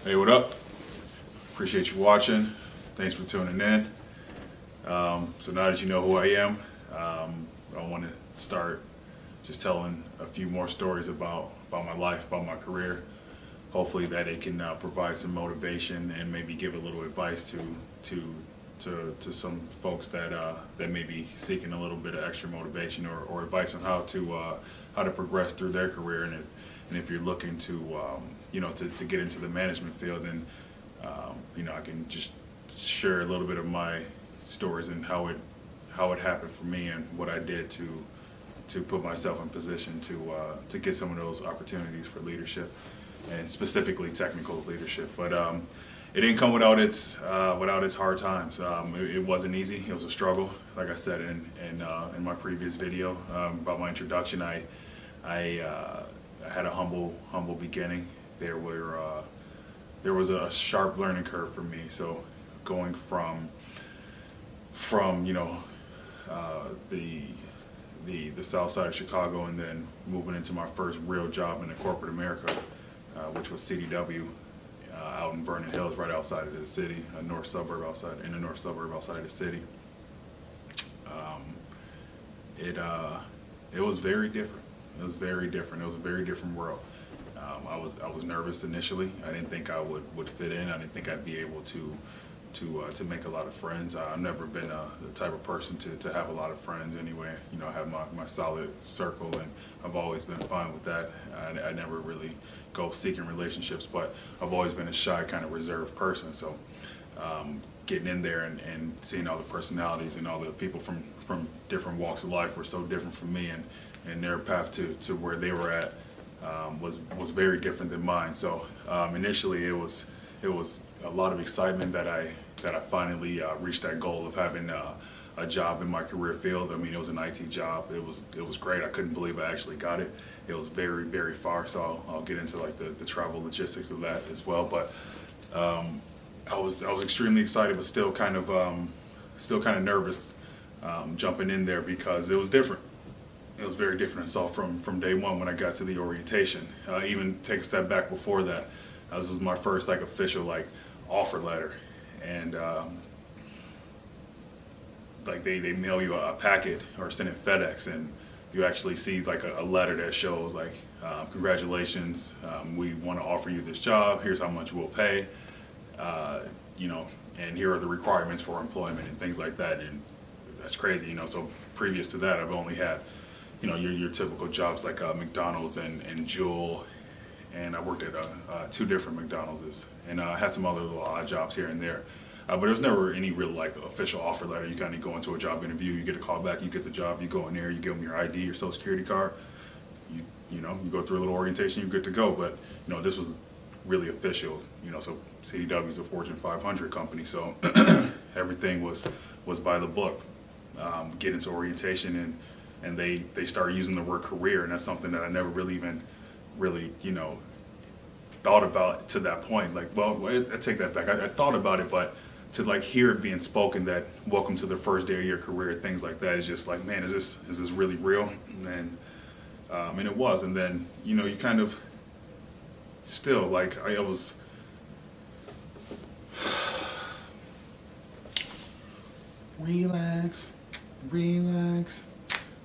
Hey, what up? Appreciate you watching. Thanks for tuning in. So now that you know who I am, I want to start just telling a few more stories about my life, about my career. Hopefully that it can provide some motivation and maybe give a little advice to some folks that may be seeking a little bit of extra motivation or advice on how to progress through their career. And if you're looking to to get into the management field, then I can just share a little bit of my stories and how it happened for me and what I did to put myself in position to get some of those opportunities for leadership, and specifically technical leadership. But it didn't come without its hard times. It wasn't easy. It was a struggle. Like I said in my previous video about my introduction, I had a humble beginning. There was a sharp learning curve for me. So going from the south side of Chicago, and then moving into my first real job in the corporate America, which was CDW, out in Vernon Hills, right outside of the city, in the north suburb outside of the city. It was very different. It was very different. It was a very different world. I was nervous initially. I didn't think I would fit in. I didn't think I'd be able to make a lot of friends. I've never been the type of person to have a lot of friends anyway. I have my solid circle, and I've always been fine with that. I never really go seeking relationships, but I've always been a shy, kind of reserved person. So getting in there and seeing all the personalities and all the people from different walks of life were so different from me, and their path to where they were at was very different than mine. So initially it was a lot of excitement that I finally reached that goal of having a job in my career field. I mean, it was an IT job. It was great. I couldn't believe I actually got it. It was very, very far. So I'll get into like the travel logistics of that as well. But I was extremely excited, but still kind of nervous jumping in there because it was different. It was very different. I saw from day one when I got to the orientation. Even take a step back before that. This was my first official offer letter, and they mail you a packet or send it FedEx, and you actually see a letter that shows congratulations, we want to offer you this job. Here's how much we'll pay, and here are the requirements for employment and things like that. And that's crazy, So previous to that, I've only had your typical jobs like McDonald's and Jewel. And I worked at 2 different McDonald's, and I had some other little odd jobs here and there. But there was never any real official offer letter. You kind of go into a job interview, you get a call back, you get the job, you go in there, you give them your ID, your social security card, you go through a little orientation, you're good to go. But this was really official. So CDW is a Fortune 500 company, so everything was by the book. Get into orientation, and they started using the word career, and that's something that I never really thought about to that point. I take that back. I thought about it, but to hear it being spoken, that welcome to the first day of your career, things like that, is just man, is this really real? And it was. And then you kind of still I was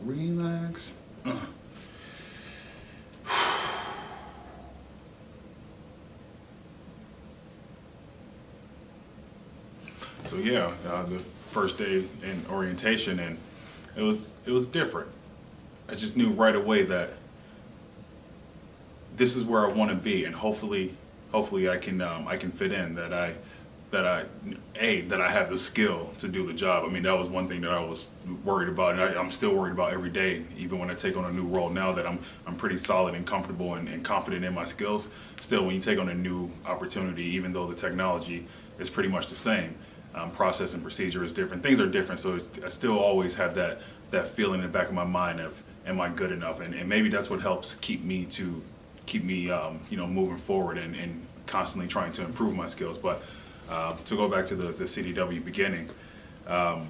relax. So yeah, the first day in orientation, and it was different. I just knew right away that this is where I want to be, and hopefully I can fit in. That I have the skill to do the job. I mean, that was one thing that I was worried about, and I'm still worried about every day. Even when I take on a new role now, that I'm pretty solid and comfortable and confident in my skills. Still, when you take on a new opportunity, even though the technology is pretty much the same, process and procedure is different. Things are different, so I still always have that feeling in the back of my mind of, am I good enough? And maybe that's what helps keep me moving forward and constantly trying to improve my skills. But to go back to the CDW beginning, so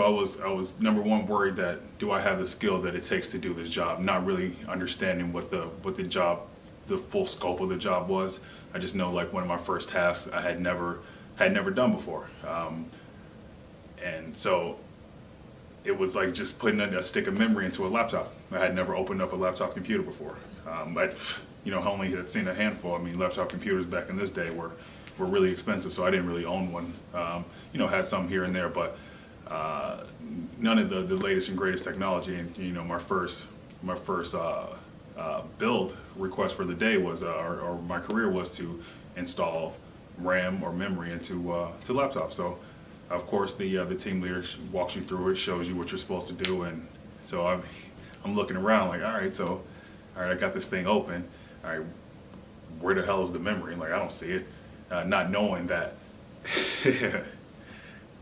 I was number one worried that, do I have the skill that it takes to do this job? Not really understanding what the job the full scope of the job was. I just know like one of my first tasks I had never done before, and so it was like just putting a stick of memory into a laptop. I had never opened up a laptop computer before. I only had seen a handful. I mean, laptop computers back in this day were really expensive, so I didn't really own one. Had some here and there, but none of the latest and greatest technology. And my first build request for the day was, or my career was to install RAM or memory into laptops. So of course the team leader walks you through it, shows you what you're supposed to do, and so I'm looking around like, all right, I got this thing open. All right, where the hell is the memory? Like, I don't see it. Not knowing that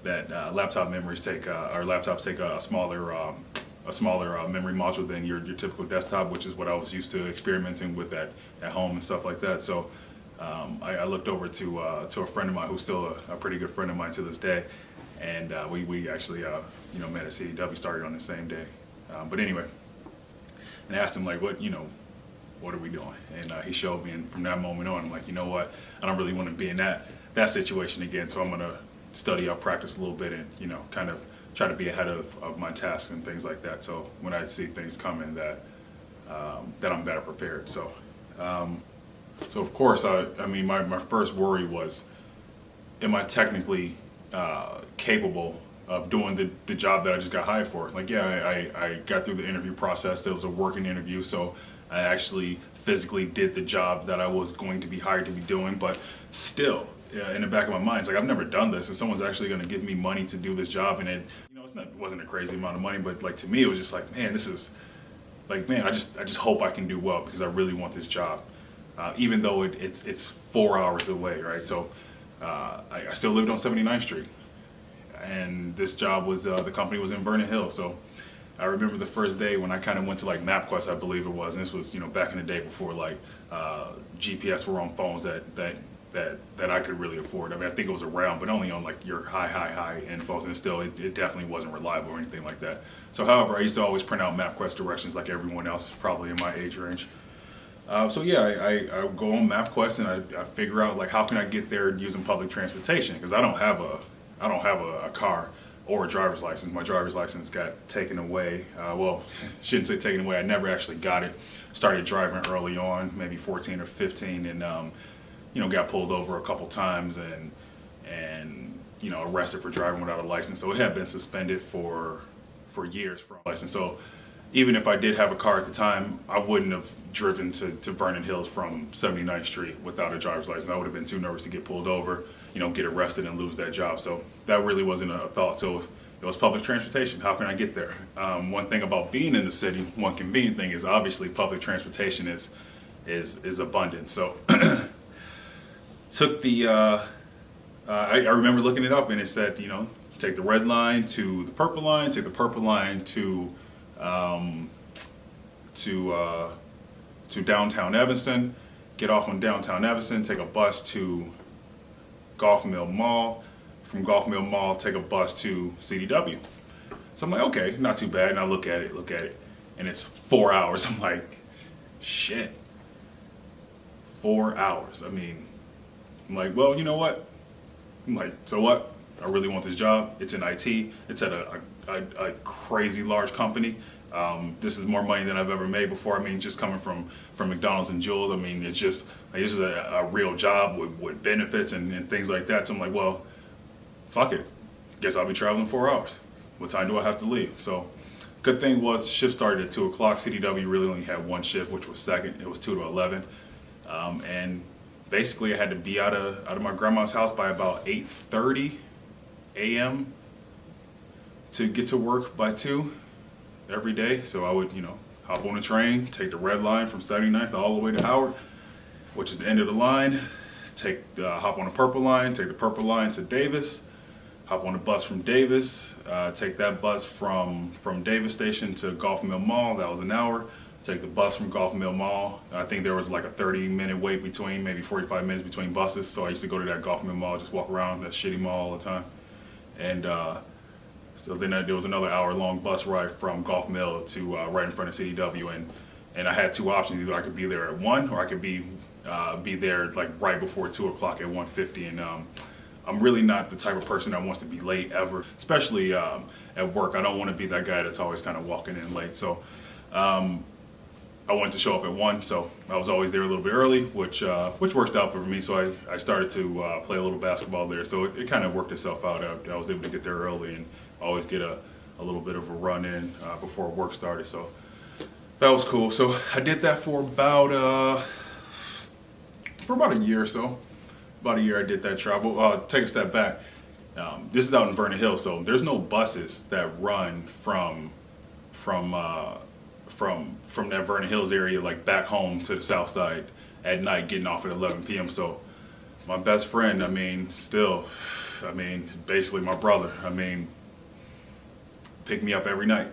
that laptop memories take or laptops take a smaller memory module than your typical desktop, which is what I was used to experimenting with at home and stuff like that. So I looked over to a friend of mine who's still a pretty good friend of mine to this day, and we actually met at CDW, started on the same day. But anyway, and I asked him like, what are we doing? And he showed me, and from that moment on, I'm like, you know what? I don't really want to be in that situation again. So I'm gonna study up, practice a little bit, and kind of try to be ahead of my tasks and things like that. So when I see things coming, that I'm better prepared. So of course, I mean, my first worry was, am I technically capable of doing the job that I just got hired for? Like, yeah, I got through the interview process. It was a working interview, so I actually physically did the job that I was going to be hired to be doing. But still, in the back of my mind, it's like, I've never done this, and someone's actually going to give me money to do this job. And it wasn't a crazy amount of money, but like, to me, it was just like, man, this is like, man, I just hope I can do well, because I really want this job, even though it's 4 hours away, right? So I still lived on 79th Street, and this job was the company was in Vernon Hills. So I remember the first day when I kind of went to like MapQuest, I believe it was, and this was back in the day before like GPS were on phones that I could really afford. I mean, I think it was around, but only on like your high end phones, and still it definitely wasn't reliable or anything like that. So however, I used to always print out MapQuest directions like everyone else, probably in my age range. So yeah, I go on MapQuest and I figure out like, how can I get there using public transportation, because I don't have a car or a driver's license. My driver's license got taken away. Well, shouldn't say taken away. I never actually got it. Started driving early on, maybe 14 or 15, and got pulled over a couple times and arrested for driving without a license. So it had been suspended for years from license. So even if I did have a car at the time, I wouldn't have driven to Vernon Hills from 79th Street without a driver's license. I would have been too nervous to get pulled over, get arrested and lose that job. So that really wasn't a thought. So it was public transportation. How can I get there? One thing about being in the city, one convenient thing is obviously public transportation is abundant. So took the I remember looking it up, and it said, take the red line to the purple line, take the purple line to downtown Evanston, get off on downtown Evanston, take a bus to Golf Mill Mall, from Golf Mill Mall take a bus to CDW. So I'm like, okay, not too bad. And I look at it, and it's 4 hours. I'm like, shit, 4 hours. I mean, I'm like, well, you know what? I'm like, so what? I really want this job. It's in IT. It's at a crazy large company. This is more money than I've ever made before. I mean, just coming from McDonald's and Jules, I mean, it's just, like, this is a real job with benefits and things like that. So I'm like, well, fuck it. Guess I'll be traveling 4 hours. What time do I have to leave? So good thing was shift started at 2 o'clock. CDW really only had one shift, which was second. It was 2 to 11. And basically I had to be out of my grandma's house by about 8:30 a.m. to get to work by 2 every day. So I would, hop on a train, take the red line from 79th all the way to Howard, which is the end of the line, hop on the purple line, take the purple line to Davis, hop on the bus from Davis, take that bus from Davis Station to Golf Mill Mall. That was an hour. Take the bus from Golf Mill Mall. I think there was like a 30-minute wait between, maybe 45 minutes between buses. So I used to go to that Golf Mill Mall, just walk around that shitty mall all the time. And so then there was another hour-long bus ride from Golf Mill to right in front of CDW. And and I had two options. Either I could be there at 1, or I could be there like right before 2 o'clock at 1:50. And I'm really not the type of person that wants to be late ever, especially at work. I don't want to be that guy that's always kind of walking in late. So I wanted to show up at 1, so I was always there a little bit early, which worked out for me. So I started to play a little basketball there. So it kind of worked itself out. I was able to get there early and always get a little bit of a run in before work started. So that was cool. So I did that for about a year or so. About a year I did that travel. Take a step back. This is out in Vernon Hills, so there's no buses that run from that Vernon Hills area like back home to the south side at night, getting off at 11 p.m. So my best friend, basically my brother, picked me up every night.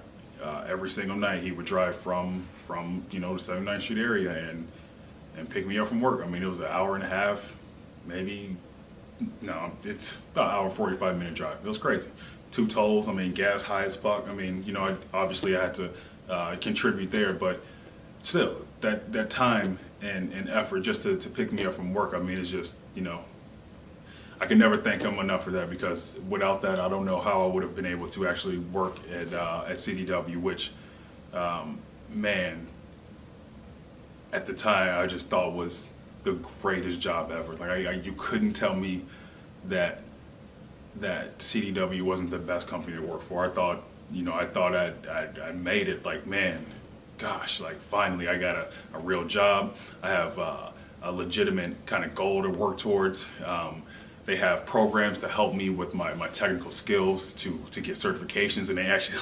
Every single night he would drive from the 79th Street area and pick me up from work. It was an hour and a half, maybe. No, it's about an hour and 45-minute drive. It was crazy. 2 tolls. Gas high as fuck. Obviously I had to contribute there, but still, that time and effort just to pick me up from work. It's just, I can never thank him enough for that, because without that, I don't know how I would have been able to actually work at CDW, which, man, at the time I just thought was the greatest job ever. Like you couldn't tell me that CDW wasn't the best company to work for. I thought I made it. Like, man, gosh, like finally I got a real job. I have a legitimate kind of goal to work towards. They have programs to help me with my technical skills to get certifications, and they actually,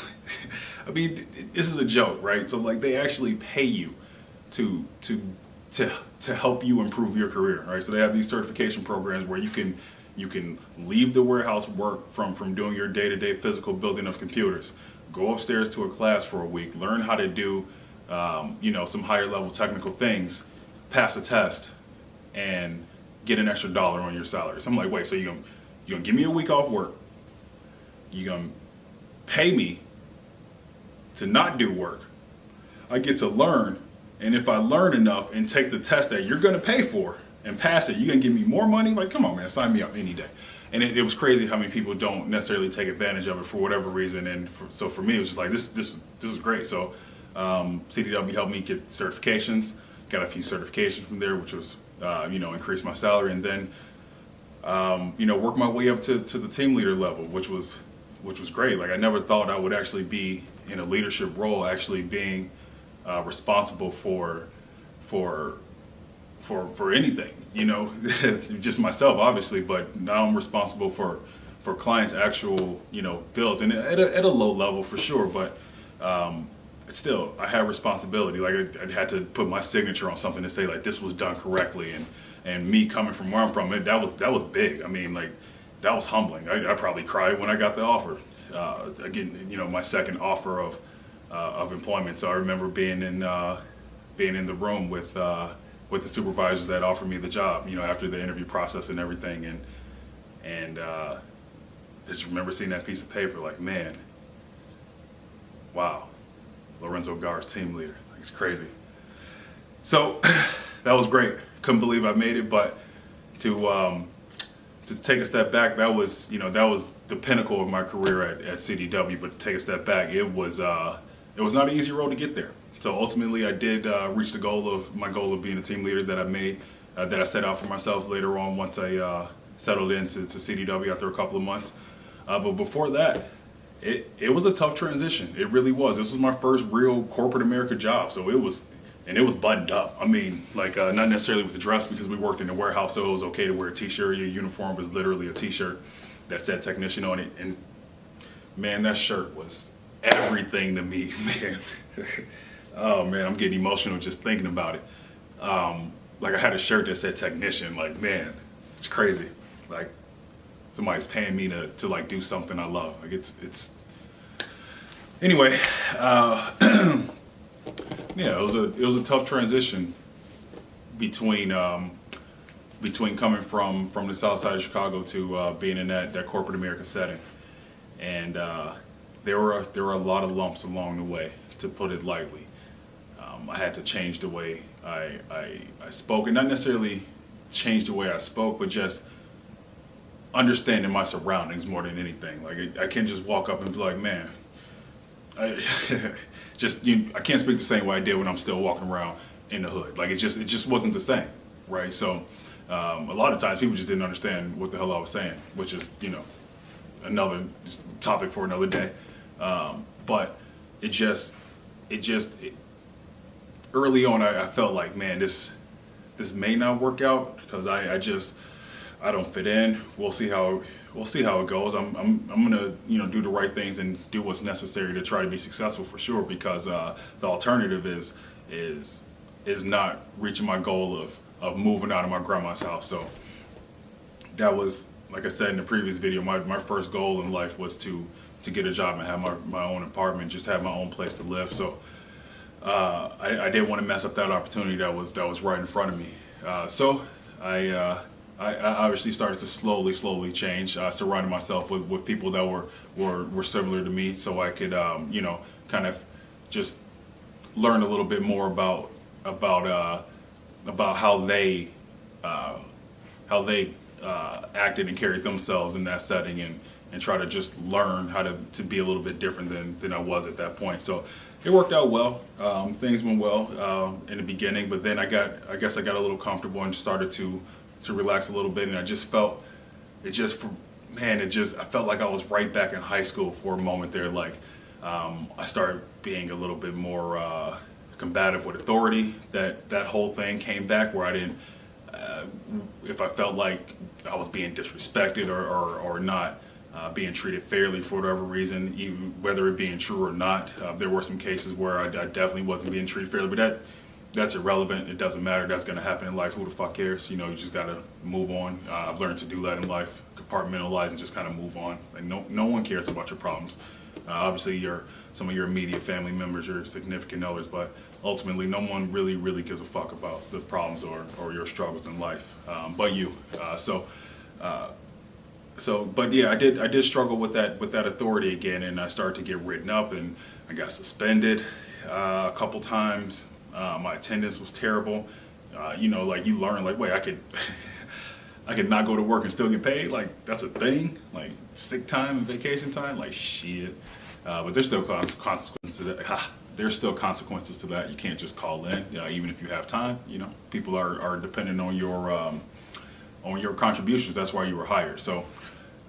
this is a joke, right? So like they actually pay you to help you improve your career, right? So they have these certification programs where you can leave the warehouse work from doing your day-to-day physical building of computers, go upstairs to a class for a week, learn how to do some higher level technical things, pass a test, and get an extra $1 on your salary. So I'm like, wait, so you're gonna give me a week off work, you're gonna pay me to not do work, I get to learn, and if I learn enough and take the test that you're gonna pay for and pass it, you're gonna give me more money? Like, come on, man, sign me up any day. And it was crazy how many people don't necessarily take advantage of it for whatever reason. And so for me, it was just like, this is great. So CDW helped me get certifications, got a few certifications from there, which was increased my salary, and then worked my way up to the team leader level, which was great. Like, I never thought I would actually be in a leadership role, actually being responsible for anything, just myself, obviously, but now I'm responsible for clients' actual, builds, and at a low level for sure, but still, I had responsibility. Like, I had to put my signature on something to say, like, this was done correctly, and me coming from where I'm from, that was big. That was humbling. I probably cried when I got the offer. Again, my second offer of employment. So I remember being in the room with the supervisors that offered me the job, after the interview process and everything, and just remember seeing that piece of paper, like, man, wow, Lorenzo Garth, team leader. Like, it's crazy. So that was great. Couldn't believe I made it, but to take a step back, that was the pinnacle of my career at CDW. But to take a step back, it was not an easy road to get there. So ultimately, I did reach my goal of being a team leader that I made, that I set out for myself later on once I settled into CDW after a couple of months. But before that, it was a tough transition. It really was. This was my first real corporate America job, so it was buttoned up. Not necessarily with the dress, because we worked in the warehouse, so it was okay to wear a t-shirt. Your uniform was literally a t-shirt that said technician on it, and man, that shirt was everything to me, man. Oh man, I'm getting emotional just thinking about it. I had a shirt that said technician. Like, man, it's crazy. Like, somebody's paying me to like do something I love. Like, it's anyway. Yeah, it was a tough transition between coming from the south side of Chicago to being in that corporate America setting, and there were a lot of lumps along the way, to put it lightly. I had to change the way I spoke, and not necessarily change the way I spoke, but just understanding my surroundings more than anything. Like I can't just walk up and be like, man, I I can't speak the same way I did when I'm still walking around in the hood. Like it just wasn't the same, right? So a lot of times people just didn't understand what the hell I was saying, which is another topic for another day. But early on I felt like, man, this may not work out because I don't fit in. We'll see how it goes. I'm gonna do the right things and do what's necessary to try to be successful for sure, because the alternative is not reaching my goal of moving out of my grandma's house. So that was, like I said in the previous video, my first goal in life was to get a job and have my own apartment, just have my own place to live. So I didn't want to mess up that opportunity that was right in front of me. So I obviously started to slowly change, surrounding myself with people that were similar to me, so I could kind of just learn a little bit more about how they acted and carried themselves in that setting, and try to just learn how to be a little bit different than I was at that point. So it worked out well. Things went well in the beginning, but then I guess I got a little comfortable and started to relax a little bit, and I felt like I was right back in high school for a moment there. Like I started being a little bit more combative with authority. That whole thing came back, where I didn't, if I felt like I was being disrespected or not being treated fairly for whatever reason, even whether it being true or not. There were some cases where I definitely wasn't being treated fairly, but that's irrelevant. It doesn't matter. That's going to happen in life. Who the fuck cares? You just got to move on. I've learned to do that in life, compartmentalize and just kind of move on. Like no one cares about your problems. Obviously, some of your immediate family members, your significant others, but ultimately, no one really gives a fuck about the problems or your struggles in life, but you. But yeah, I did struggle with that authority again, and I started to get written up, and I got suspended a couple times. My attendance was terrible. Like you learn, like, wait, I could not go to work and still get paid. Like that's a thing. Like sick time and vacation time. Like shit. But there's still consequences to that. There's still consequences to that. You can't just call in, even if you have time. People are dependent on your contributions. That's why you were hired. So.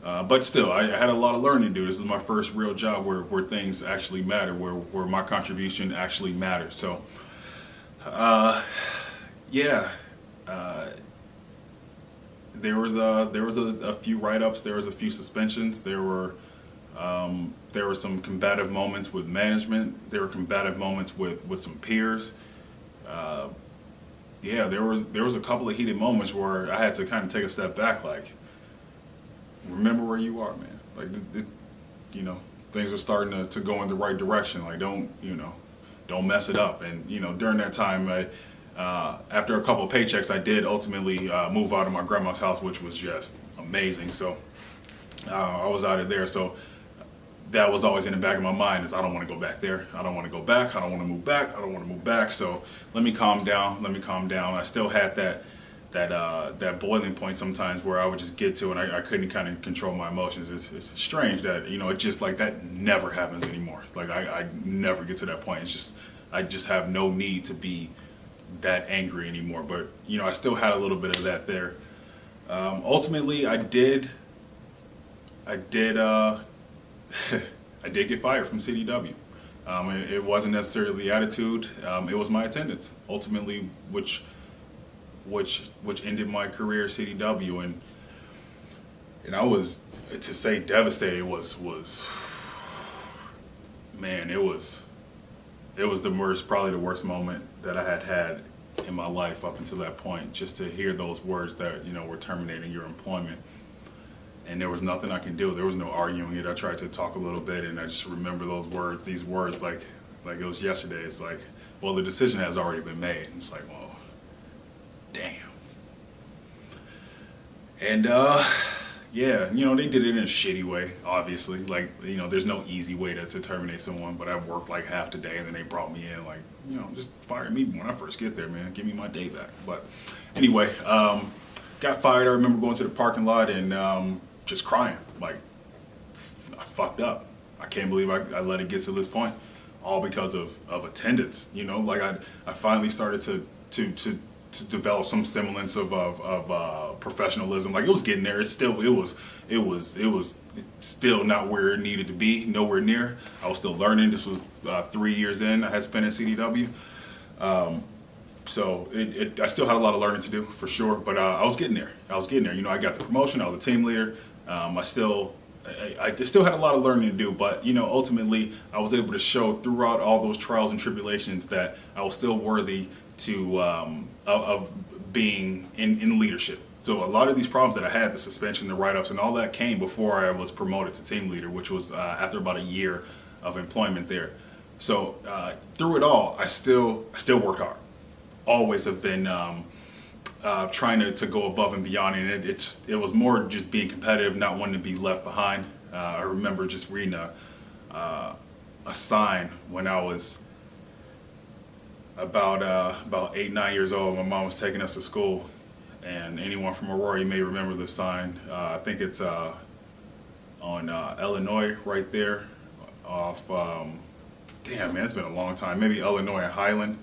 But still, I had a lot of learning to do. This is my first real job where things actually matter, where my contribution actually matters. So, yeah, there was a few write-ups. There was a few suspensions. There were some combative moments with management. There were combative moments with some peers. Yeah, there was a couple of heated moments where I had to kind of take a step back, like. Remember where you are, man. Like, things are starting to go in the right direction. Like, don't mess it up. And, during that time, after a couple of paychecks, I did ultimately move out of my grandma's house, which was just amazing. So I was out of there. So that was always in the back of my mind is I don't want to go back there. I don't want to go back. I don't want to move back. I don't want to move back. So let me calm down. I still had that boiling point sometimes where I would just get to, and I couldn't kind of control my emotions. It's strange that it's just like that never happens anymore. Like I never get to that point. It's just I just have no need to be that angry anymore. But I still had a little bit of that there. Ultimately, I did I did get fired from CDW. It wasn't necessarily the attitude. It was my attendance ultimately, which ended my career at CDW, and I was, to say devastated was man, it was probably the worst moment that I had in my life up until that point, just to hear those words that we're terminating your employment, and there was nothing I can do. There was no arguing it. I tried to talk a little bit, and I just remember these words like it was yesterday. It's like, well, the decision has already been made. And it's like, well, damn. And Yeah, they did it in a shitty way, obviously. Like, there's no easy way to terminate someone, but I worked like half the day and then they brought me in, like, just fire me when I first get there, man. Give me my day back. But anyway, got fired. I remember going to the parking lot and just crying. Like, I fucked up. I can't believe I let it get to this point, all because of attendance. Like I finally started to develop some semblance of professionalism. Like, it was getting there. It was still not where it needed to be. Nowhere near. I was still learning. This was 3 years in. I had spent at CDW. So I still had a lot of learning to do, for sure, but I was getting there. I got the promotion. I was a team leader. I still had a lot of learning to do, but ultimately I was able to show throughout all those trials and tribulations that I was still worthy of being in leadership. So a lot of these problems that I had, the suspension, the write-ups, and all that came before I was promoted to team leader, which was after about a year of employment there. So through it all, I still worked hard. Always have been trying to go above and beyond, and it was more just being competitive, not wanting to be left behind. I remember just reading a sign when I was about 8, 9 years old. My mom was taking us to school, and anyone from Aurora, you may remember the sign. I think it's on Illinois right there off, damn man, it's been a long time, maybe Illinois and Highland.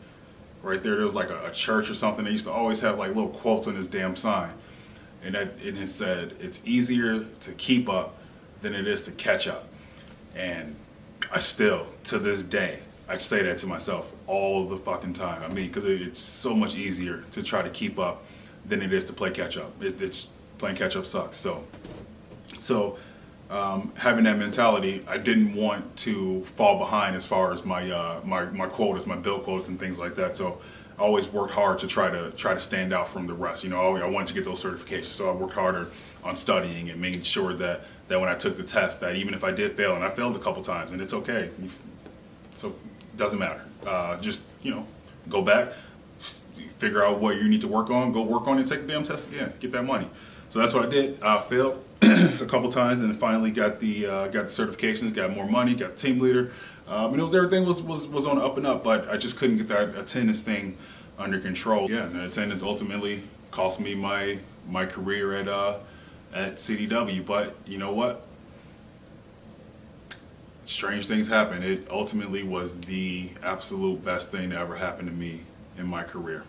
Right there was like a church or something. They used to always have like little quotes on this damn sign. And it said, it's easier to keep up than it is to catch up. And I still, to this day, I say that to myself all of the fucking time. I mean, because it's so much easier to try to keep up than it is to play catch up. It's playing catch up sucks. So having that mentality, I didn't want to fall behind as far as my quotas, my bill quotas and things like that. So I always worked hard to try to stand out from the rest. I wanted to get those certifications, so I worked harder on studying and making sure that when I took the test, that even if I did fail, and I failed a couple times, and it's okay, so it doesn't matter. Just go back, figure out what you need to work on, go work on it, take the damn test again, get that money. So that's what I did. I failed a couple times, and finally got the certifications, got more money, got team leader. And everything was on the up and up, but I just couldn't get that attendance thing under control. Yeah, and attendance ultimately cost me my career at CDW. But you know what? Strange things happen. It ultimately was the absolute best thing that ever happened to me in my career.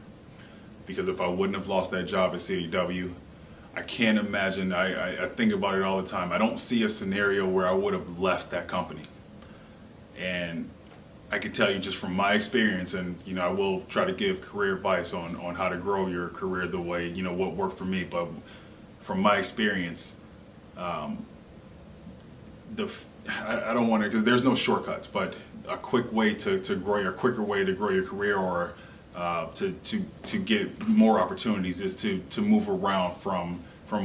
Because if I wouldn't have lost that job at CDW, I can't imagine, I think about it all the time. I don't see a scenario where I would have left that company. And I can tell you just from my experience, and I will try to give career advice on how to grow your career the way, what worked for me. But from my experience, I don't want to, because there's no shortcuts, but a quick way to grow your, quicker way to grow your career, or to get more opportunities, is to move around from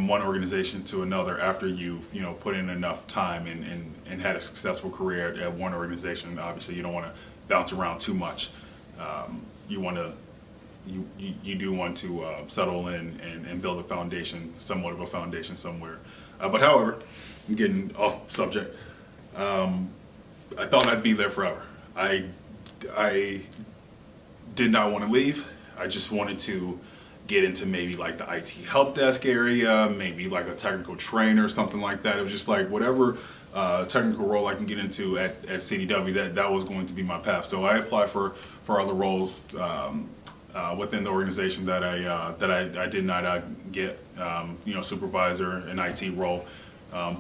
one organization to another after you've put in enough time and had a successful career at one organization. Obviously, you don't want to bounce around too much. You do want to settle in and build a foundation, somewhat of a foundation somewhere. But however, I'm getting off subject. I thought I'd be there forever. I did not want to leave. I just wanted to get into maybe like the IT help desk area, maybe like a technical trainer or something like that. It was just like whatever technical role I can get into at CDW, that was going to be my path. So I applied for other roles within the organization that I did not get, supervisor and IT role.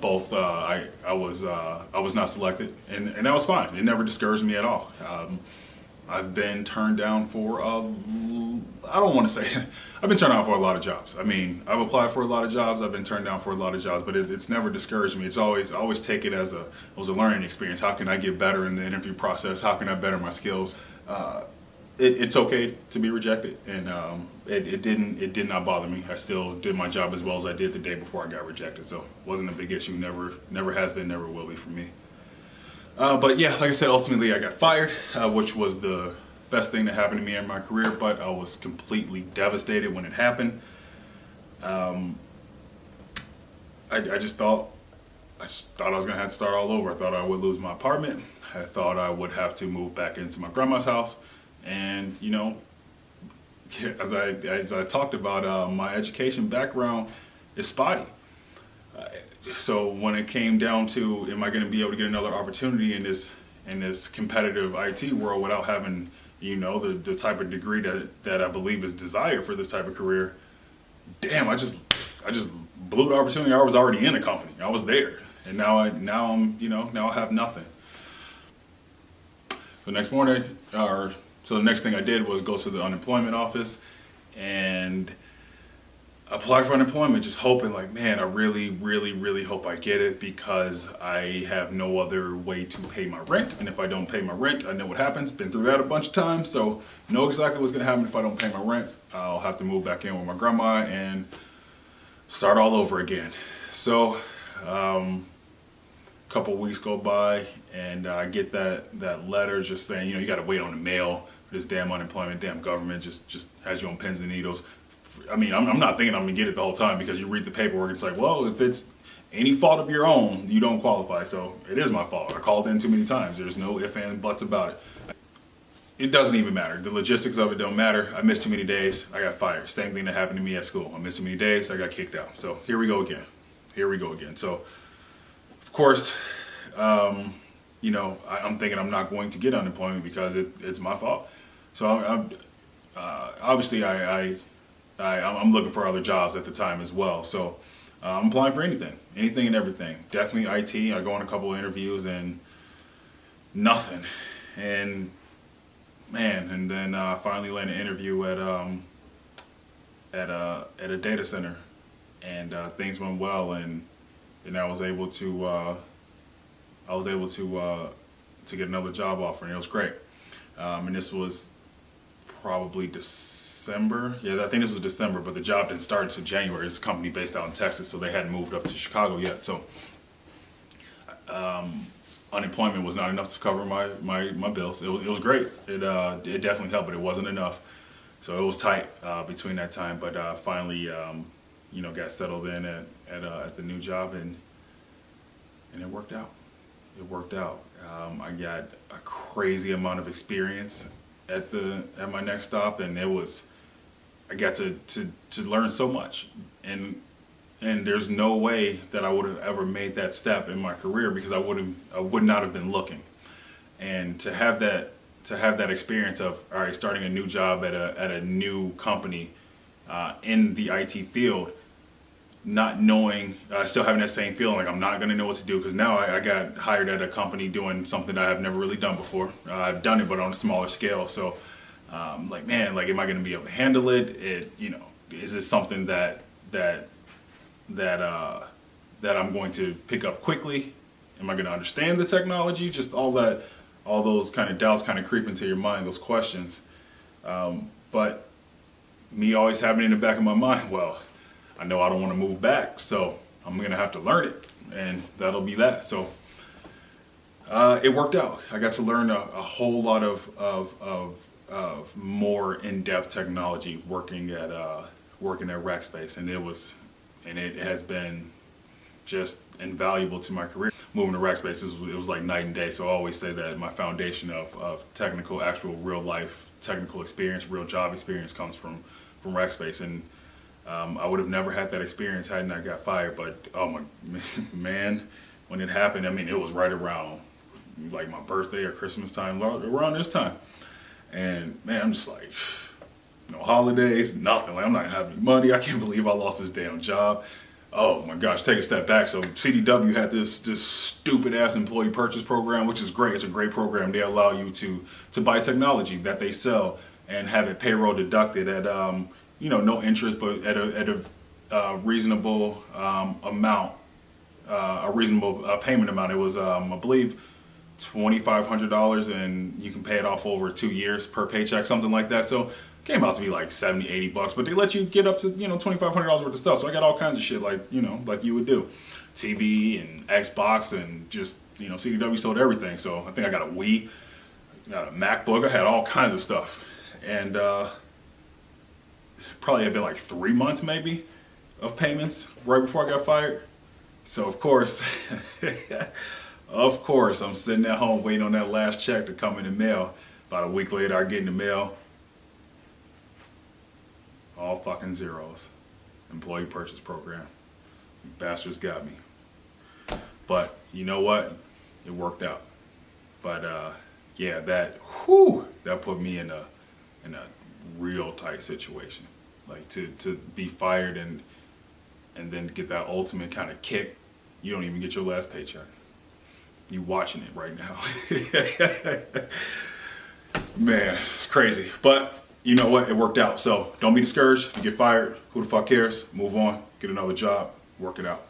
Both I was not selected, and that was fine. It never discouraged me at all. I've been turned down for I don't want to say I've been turned down for a lot of jobs. I mean, I've applied for a lot of jobs. I've been turned down for a lot of jobs, but it's never discouraged me. I always take it as a learning experience. How can I get better in the interview process? How can I better my skills? It's okay to be rejected, and it did not bother me. I still did my job as well as I did the day before I got rejected, so it wasn't a big issue. Never has been, never will be for me. But yeah, like I said, ultimately I got fired, which was the best thing that happened to me in my career, but I was completely devastated when it happened. I just thought I was gonna have to start all over. I thought I would lose my apartment. I thought I would have to move back into my grandma's house, and as I talked about, my education background is spotty. So when it came down to, am I going to be able to get another opportunity in this competitive IT world without having the type of degree that I believe is desired for this type of career? Damn, I just blew the opportunity. I was already in a company. I was there, and now I have nothing. So next morning, so the next thing I did was go to the unemployment office and apply for unemployment, just hoping like, man, I really, really, really hope I get it because I have no other way to pay my rent. And if I don't pay my rent, I know what happens. Been through that a bunch of times, so know exactly what's gonna happen if I don't pay my rent. I'll have to move back in with my grandma and start all over again. So a couple weeks go by and I get that letter just saying, you gotta wait on the mail for this damn unemployment, damn government just has you on pins and needles. I mean, I'm not thinking I'm gonna get it the whole time because you read the paperwork, it's like, well, if it's any fault of your own, you don't qualify. So it is my fault. I called in too many times. There's no ifs and buts about it. It doesn't even matter. The logistics of it don't matter. I missed too many days. I got fired. Same thing that happened to me at school. I missed too many days. I got kicked out. So here we go again. So, of course, I'm thinking I'm not going to get unemployment because it's my fault. So obviously I'm looking for other jobs at the time as well. So I'm applying for anything and everything. Definitely IT. I go on a couple of interviews and nothing. And then I finally landed an interview at a data center, and things went well, and I was able to get another job offer, and it was great. And this was probably December. Yeah, I think this was December, but the job didn't start until January. It's a company based out in Texas, so they hadn't moved up to Chicago yet. So unemployment was not enough to cover my bills. It was great. It definitely helped, but it wasn't enough. So it was tight between that time. But finally, got settled in at the new job, and it worked out. I got a crazy amount of experience at my next stop, and I got to learn so much, and there's no way that I would have ever made that step in my career because I would not have been looking. And to have that experience of, all right, starting a new job at a new company in the IT field, not knowing, still having that same feeling like I'm not going to know what to do, because now I got hired at a company doing something that I've never really done before. I've done it, but on a smaller scale. So like, man, like, am I going to be able to handle it? Is this something that I'm going to pick up quickly? Am I going to understand the technology? Just all those kind of doubts kind of creep into your mind, those questions. But me always having in the back of my mind, well, I know I don't want to move back, so I'm going to have to learn it, and that'll be that. So it worked out. I got to learn a whole lot of more in-depth technology working at Rackspace, and it has been just invaluable to my career. Moving to Rackspace, it was like night and day. So I always say that my foundation of technical, actual real life technical experience, real job experience comes from Rackspace. And I would have never had that experience hadn't I got fired. But oh my man, when it happened, I mean, it was right around like my birthday or Christmas time, around this time. And man, I'm just like, no holidays, nothing. Like, I'm not gonna have any money. I can't believe I lost this damn job. Oh my gosh, take a step back. So CDW had this stupid ass employee purchase program, which is great. It's a great program. They allow you to buy technology that they sell and have it payroll deducted at no interest, but at a reasonable amount, a reasonable payment amount. It was I believe $2,500, and you can pay it off over 2 years per paycheck, something like that. So it came out to be like $70-$80, but they let you get up to $2,500 worth of stuff. So I got all kinds of shit like you would do, TV and Xbox, and just CDW sold everything. So I think I got a Wii, got a MacBook, I had all kinds of stuff, and probably had been like 3 months maybe of payments right before I got fired. So of course, of course, I'm sitting at home waiting on that last check to come in the mail. About a week later, I get in the mail, all fucking zeros. Employee purchase program. You bastards got me. But you know what? It worked out. But yeah, that put me in a real tight situation. Like to be fired and then get that ultimate kind of kick. You don't even get your last paycheck. You watching it right now. Man, it's crazy. But you know what? It worked out. So don't be discouraged. If you get fired, who the fuck cares? Move on. Get another job. Work it out.